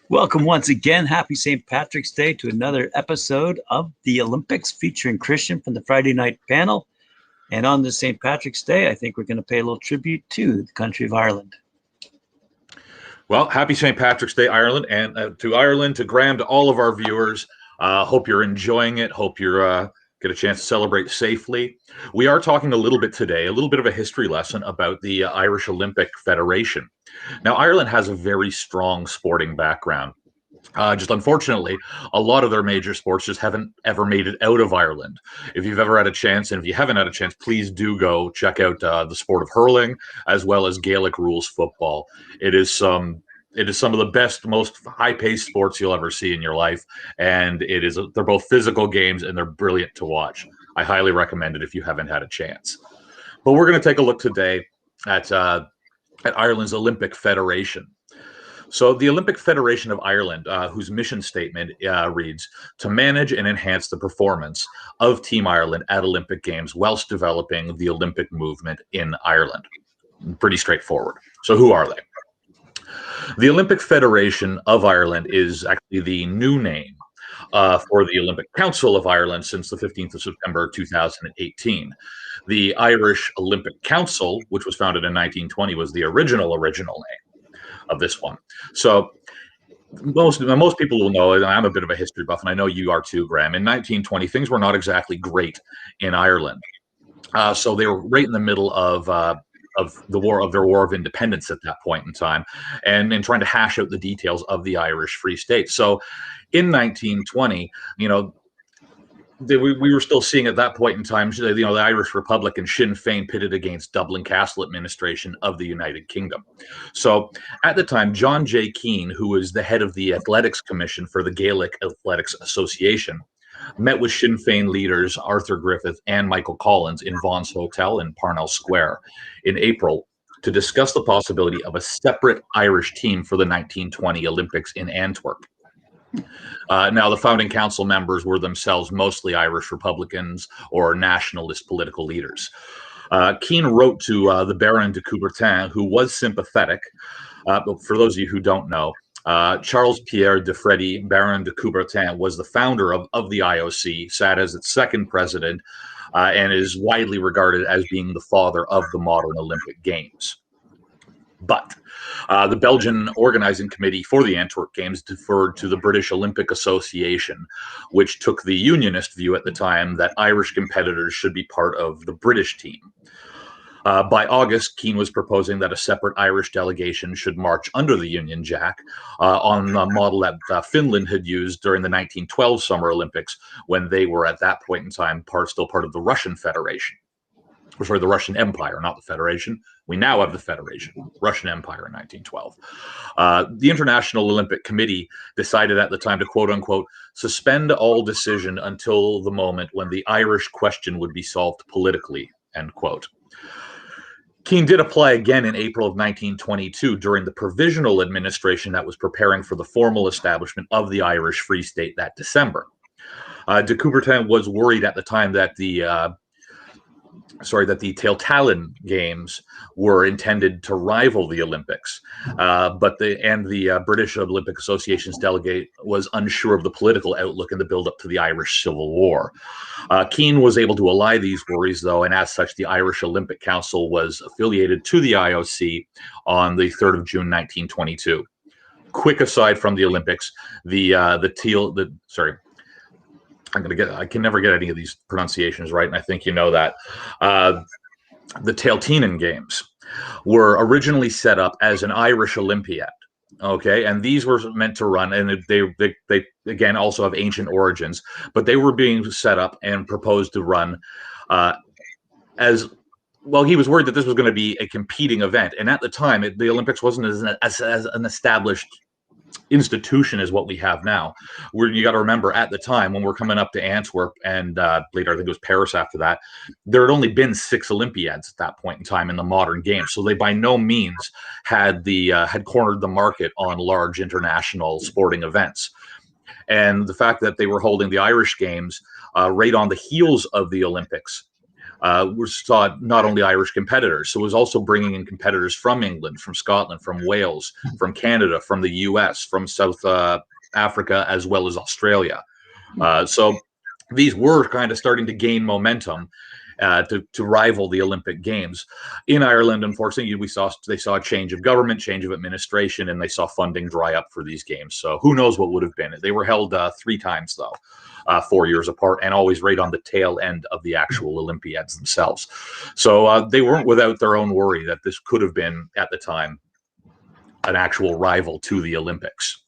Welcome once again. Happy St. Patrick's Day to another episode of the Olympics featuring Christian from the Friday night panel. And on this St. Patrick's Day, I think we're going to pay a little tribute to the country of Ireland. Well, happy St. Patrick's Day, Ireland, and to Ireland, to Graham, to all of our viewers. Hope you're enjoying it. Hope you're get a chance to celebrate safely. We are talking a little bit today, a little bit of a history lesson about the Irish Olympic Federation. Now, Ireland has a very strong sporting background. Just unfortunately, a lot of their major sports just haven't ever made it out of Ireland. If you've ever had a chance, and if you haven't had a chance, please do go check out the sport of hurling as well as Gaelic rules football. It is some of the best, most high-paced sports you'll ever see in your life, and they're both physical games and they're brilliant to watch. I highly recommend it if you haven't had a chance. But we're going to take a look today at Ireland's Olympic Federation. So the Olympic Federation of Ireland, whose mission statement reads, to manage and enhance the performance of Team Ireland at Olympic Games whilst developing the Olympic movement in Ireland. Pretty straightforward. So who are they? The Olympic Federation of Ireland is actually the new name for the Olympic Council of Ireland since the 15th of September 2018. The Irish Olympic Council, which was founded in 1920, was the original name of this one. So most people will know, and I'm a bit of a history buff, and I know you are too, Graham. In 1920, things were not exactly great in Ireland. So they were right in the middle of their War of Independence at that point in time, and trying to hash out the details of the Irish Free State. So in 1920, we were still seeing at that point in time, the Irish Republic and Sinn Féin pitted against Dublin Castle administration of the United Kingdom. So at the time, John J. Keane, who was the head of the Athletics Commission for the Gaelic Athletics Association, met with Sinn Féin leaders Arthur Griffith and Michael Collins in Vaughan's Hotel in Parnell Square in April to discuss the possibility of a separate Irish team for the 1920 Olympics in Antwerp. Now, the founding council members were themselves mostly Irish Republicans or nationalist political leaders. Keane wrote to the Baron de Coubertin, who was sympathetic. But for those of you who don't know, Charles Pierre de Freddy, Baron de Coubertin, was the founder of the IOC, sat as its second president, and is widely regarded as being the father of the modern Olympic Games. But the Belgian organizing committee for the Antwerp Games deferred to the British Olympic Association, which took the unionist view at the time that Irish competitors should be part of the British team. By August, Keane was proposing that a separate Irish delegation should march under the Union Jack on the model that Finland had used during the 1912 Summer Olympics, when they were at that point in time still part of the Russian Federation. Sorry, the Russian Empire, not the Federation. We now have the Federation, Russian Empire in 1912. The International Olympic Committee decided at the time to, quote unquote, suspend all decision until the moment when the Irish question would be solved politically, end quote. Keane did apply again in April of 1922 during the provisional administration that was preparing for the formal establishment of the Irish Free State that December. De Coubertin was worried at the time that the Talkin Games were intended to rival the Olympics, but the British Olympic Association's delegate was unsure of the political outlook in the build-up to the Irish Civil War. Keane was able to allay these worries, though, and as such, the Irish Olympic Council was affiliated to the IOC on the 3rd of June, 1922. Quick aside from the Olympics, I can never get any of these pronunciations right, and I think you know that. The Talkin Games were originally set up as an Irish Olympiad, okay, and these were meant to run, and they again also have ancient origins, but they were being set up and proposed to run as well. He was worried that this was going to be a competing event, and at the time, the Olympics wasn't as an established institution as what we have now. You got to remember, at the time when we're coming up to Antwerp and later I think it was Paris after that, there had only been 6 Olympiads at that point in time in the modern game, so they by no means had cornered the market on large international sporting events. And the fact that they were holding the Irish Games right on the heels of the Olympics saw not only Irish competitors, so it was also bringing in competitors from England, from Scotland, from Wales, from Canada, from the US, from South Africa, as well as Australia. So these were kind of starting to gain momentum to rival the Olympic Games. In Ireland, unfortunately, they saw a change of government, change of administration, and they saw funding dry up for these games. So who knows what would have been. They were held 3 times, though, 4 years apart, and always right on the tail end of the actual Olympiads themselves. So they weren't without their own worry that this could have been, at the time, an actual rival to the Olympics.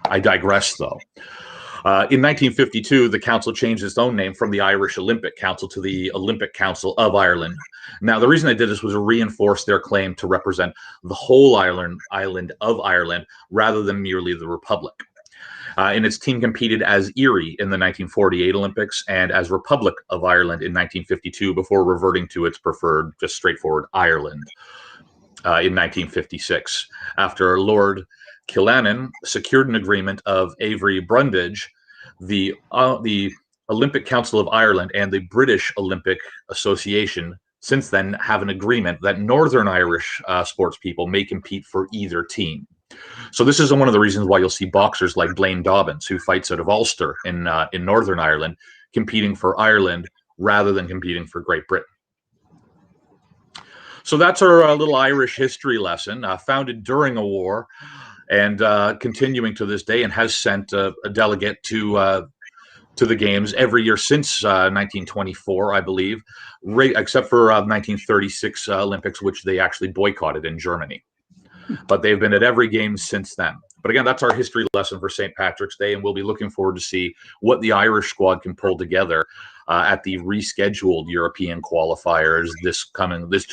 I digress, though. In 1952, the council changed its own name from the Irish Olympic Council to the Olympic Council of Ireland. Now, the reason they did this was to reinforce their claim to represent the whole island of Ireland rather than merely the Republic. And its team competed as Erie in the 1948 Olympics and as Republic of Ireland in 1952 before reverting to its preferred, just straightforward Ireland in 1956. After Lord Killannon secured an agreement of Avery Brundage, the Olympic Council of Ireland and the British Olympic Association since then have an agreement that Northern Irish sports people may compete for either team. So this is one of the reasons why you'll see boxers like Blaine Dobbins, who fights out of Ulster in Northern Ireland, competing for Ireland rather than competing for Great Britain. So that's our little Irish history lesson, founded during a war, and continuing to this day, and has sent a delegate to the games every year since 1924, I believe, except for 1936 Olympics, which they actually boycotted in Germany. But they've been at every game since then. But again, that's our history lesson for St. Patrick's Day, and we'll be looking forward to see what the Irish squad can pull together at the rescheduled European qualifiers this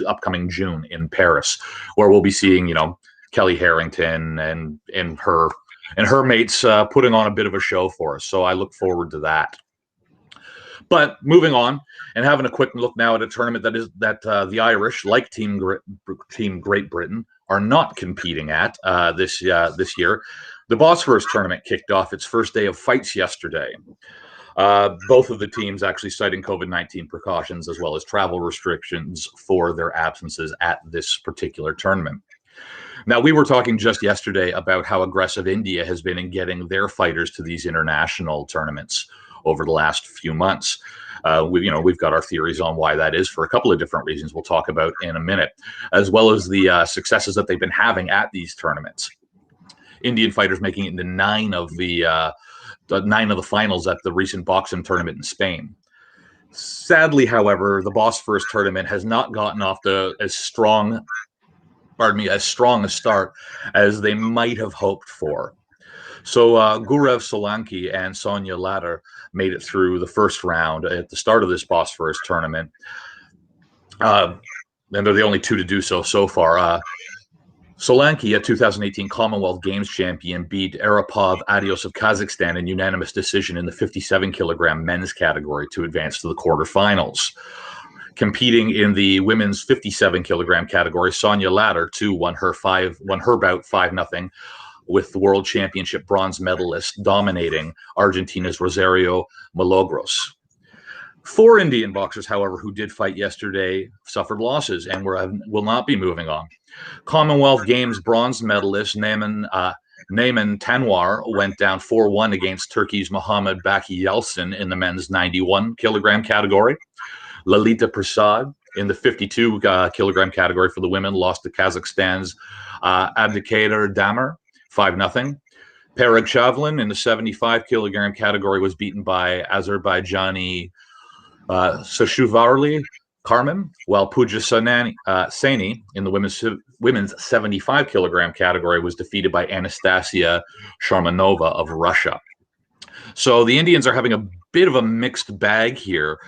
upcoming June in Paris, where we'll be seeing, Kelly Harrington and her mates putting on a bit of a show for us. So I look forward to that. But moving on and having a quick look now at a tournament that the Irish, like Team Great Britain, are not competing at this year. The Bosphorus tournament kicked off its first day of fights yesterday. Both of the teams actually citing COVID-19 precautions as well as travel restrictions for their absences at this particular tournament. Now, we were talking just yesterday about how aggressive India has been in getting their fighters to these international tournaments over the last few months. We've got our theories on why that is for a couple of different reasons we'll talk about in a minute, as well as the successes that they've been having at these tournaments. Indian fighters making it into 9 of the finals at the recent boxing tournament in Spain. Sadly, however, the Bosphorus tournament has not gotten off as strong a start as they might have hoped for. So Gurev Solanki and Sonia Latter made it through the first round at the start of this Bosphorus tournament. And they're the only 2 to do so far. Solanki, a 2018 Commonwealth Games champion, beat Arapov Adios of Kazakhstan in unanimous decision in the 57-kilogram men's category to advance to the quarterfinals. Competing in the women's 57-kilogram category, Sonia Latter, too, won her bout 5-0 with the World Championship bronze medalist dominating Argentina's Rosario Milagros. 4 Indian boxers, however, who did fight yesterday suffered losses and will not be moving on. Commonwealth Games bronze medalist Naiman Tanwar went down 4-1 against Turkey's Mohamed Baki Yeltsin in the men's 91-kilogram category. Lalita Prasad in the 52-kilogram category for the women lost to Kazakhstan's Abdikader Damir 5-0. Parag Shavlin in the 75-kilogram category was beaten by Azerbaijani Sashuvarli Karman, while Pooja Saini in the women's 75-kilogram category was defeated by Anastasia Sharmanova of Russia. So the Indians are having a bit of a mixed bag here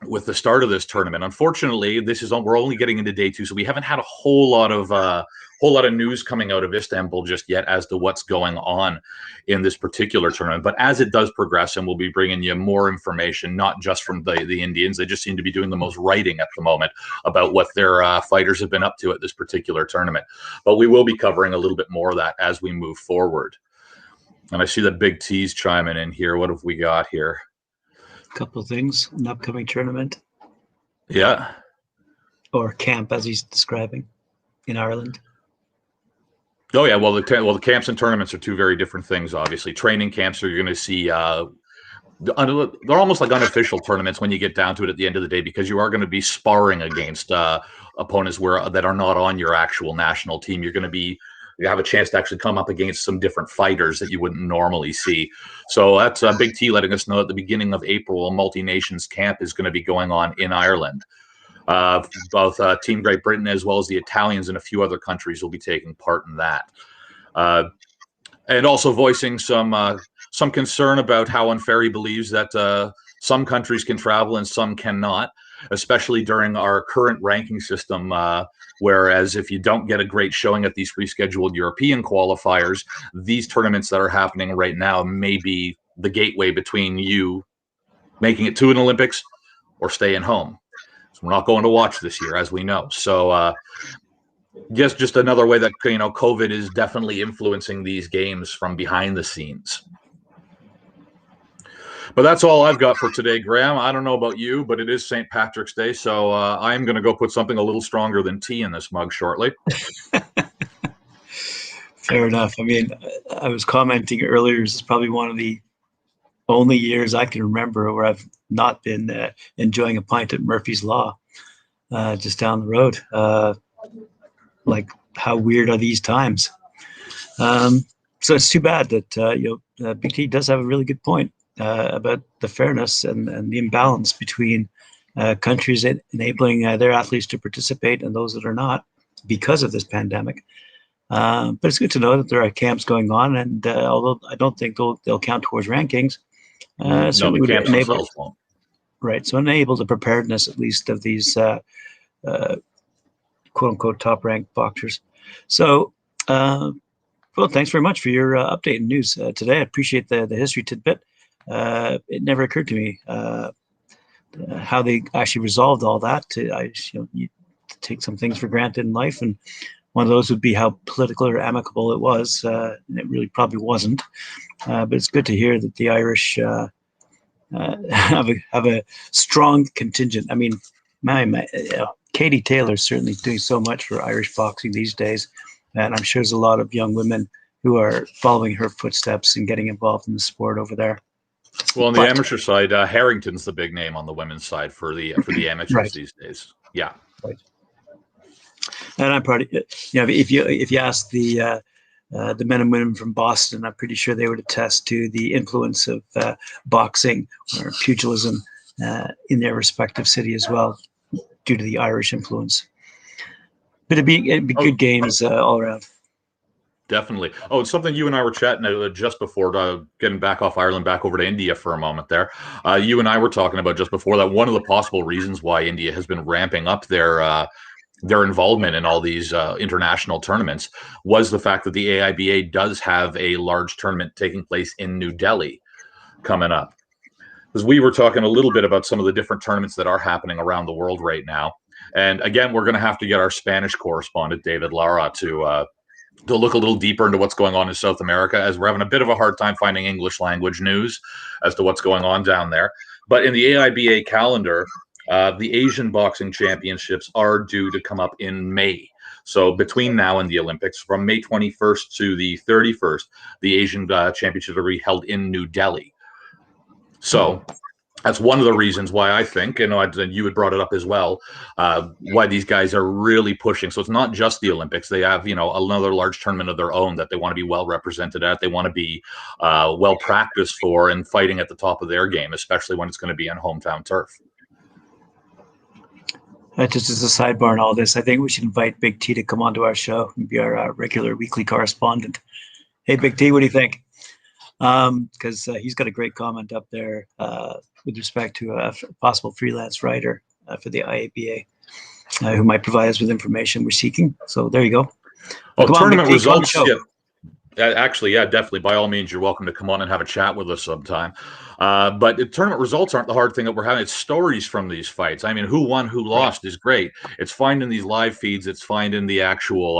with the start of this tournament. Unfortunately, we're only getting into day 2, so we haven't had a whole lot of news coming out of Istanbul just yet as to what's going on in this particular tournament. But as it does progress, and we'll be bringing you more information, not just from the Indians, they just seem to be doing the most writing at the moment about what their fighters have been up to at this particular tournament. But we will be covering a little bit more of that as we move forward. And I see that Big T's chiming in here. What have we got here? couple of things, an upcoming tournament Yeah. or camp, as he's describing, in Ireland. Oh yeah. Well, the camps and tournaments are two very different things. Obviously, training camps are you're going to see. They're almost like unofficial tournaments when you get down to it at the end of the day, because you are going to be sparring against opponents that are not on your actual national team. You have a chance to actually come up against some different fighters that you wouldn't normally see. So that's Big T letting us know at the beginning of April, a multi-nations camp is going to be going on in Ireland. Both Team Great Britain as well as the Italians and a few other countries will be taking part in that. And also voicing some concern about how unfair he believes that some countries can travel and some cannot, especially during our current ranking system. Whereas if you don't get a great showing at these rescheduled European qualifiers, these tournaments that are happening right now may be the gateway between you making it to an Olympics or staying home. So we're not going to watch this year, as we know. So just another way that COVID is definitely influencing these games from behind the scenes. But that's all I've got for today, Graham. I don't know about you, but it is St. Patrick's Day, so I'm going to go put something a little stronger than tea in this mug shortly. Fair enough. I mean, I was commenting earlier, this is probably one of the only years I can remember where I've not been enjoying a pint at Murphy's Law just down the road. Like, how weird are these times? So it's too bad that Big T does have a really good point about the fairness and the imbalance between countries enabling their athletes to participate and those that are not because of this pandemic. But it's good to know that there are camps going on, and although I don't think they'll count towards rankings, certainly would enable, right? So enable the preparedness, at least, of these quote unquote top ranked boxers. So, well, thanks very much for your update and news today. I appreciate the history tidbit. It never occurred to me how they actually resolved all that. You take some things for granted in life, and one of those would be how political or amicable it was. And it really probably wasn't. But it's good to hear that the Irish have a strong contingent. I mean, Katie Taylor's certainly doing so much for Irish boxing these days, and I'm sure there's a lot of young women who are following her footsteps and getting involved in the sport over there. Well, on the amateur side, Harrington's the big name on the women's side for the amateurs right. These days. Yeah, right. And I'm proud of it. If you ask the men and women from Boston, I'm pretty sure they would attest to the influence of boxing or pugilism in their respective city as well, due to the Irish influence. But it'd be good games all around. Definitely. Oh, it's something you and I were chatting just before getting back off Ireland, back over to India for a moment there. You and I were talking about just before that one of the possible reasons why India has been ramping up their involvement in all these international tournaments was the fact that the AIBA does have a large tournament taking place in New Delhi coming up. Because we were talking a little bit about some of the different tournaments that are happening around the world right now. And again, we're going to have to get our Spanish correspondent, David Lara, to look a little deeper into what's going on in South America, as we're having a bit of a hard time finding English language news as to what's going on down there. But in the AIBA calendar, the Asian Boxing Championships are due to come up in May. So between now and the Olympics, from May 21st to the 31st, the Asian Championships are being held in New Delhi. So that's one of the reasons why I think, and you had brought it up as well, why these guys are really pushing. So it's not just the Olympics. They have, another large tournament of their own that they want to be well represented at. They want to be well practiced for and fighting at the top of their game, especially when it's going to be on hometown turf. Just as a sidebar in all this, I think we should invite Big T to come onto our show and be our regular weekly correspondent. Hey, Big T, what do you think? Because he's got a great comment up there with respect to a possible freelance writer for the IABA who might provide us with information we're seeking. So there you go. Well, tournament results. Actually, yeah, definitely. By all means, you're welcome to come on and have a chat with us sometime. But the tournament results aren't the hard thing that we're having. It's stories from these fights. I mean, who won, who lost is great. It's finding these live feeds. It's finding the actual,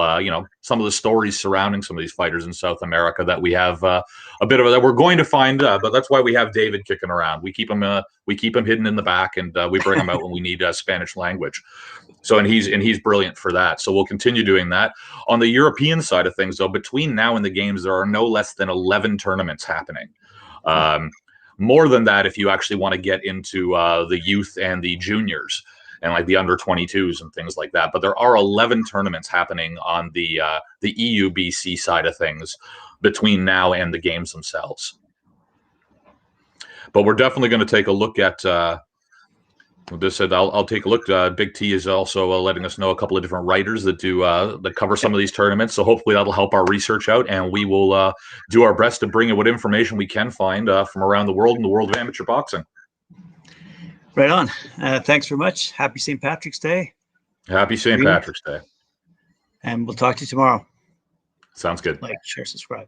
some of the stories surrounding some of these fighters in South America that we have a bit of that we're going to find. But that's why we have David kicking around. We keep him hidden in the back, and we bring him out when we need Spanish language. So and he's brilliant for that. So we'll continue doing that. On the European side of things, though, between now and the games, there are no less than 11 tournaments happening. More than that, if you actually want to get into the youth and the juniors and like the under 22s and things like that. But there are 11 tournaments happening on the EUBC side of things between now and the games themselves. But we're definitely going to take a look at. This said, I'll take a look. Big T is also letting us know a couple of different writers that do that cover some of these tournaments. So hopefully that'll help our research out, and we will do our best to bring in what information we can find from around the world in the world of amateur boxing. Right on. Thanks very much. Happy St. Patrick's Day. Happy St. Patrick's Day. And we'll talk to you tomorrow. Sounds good. Like, share, subscribe.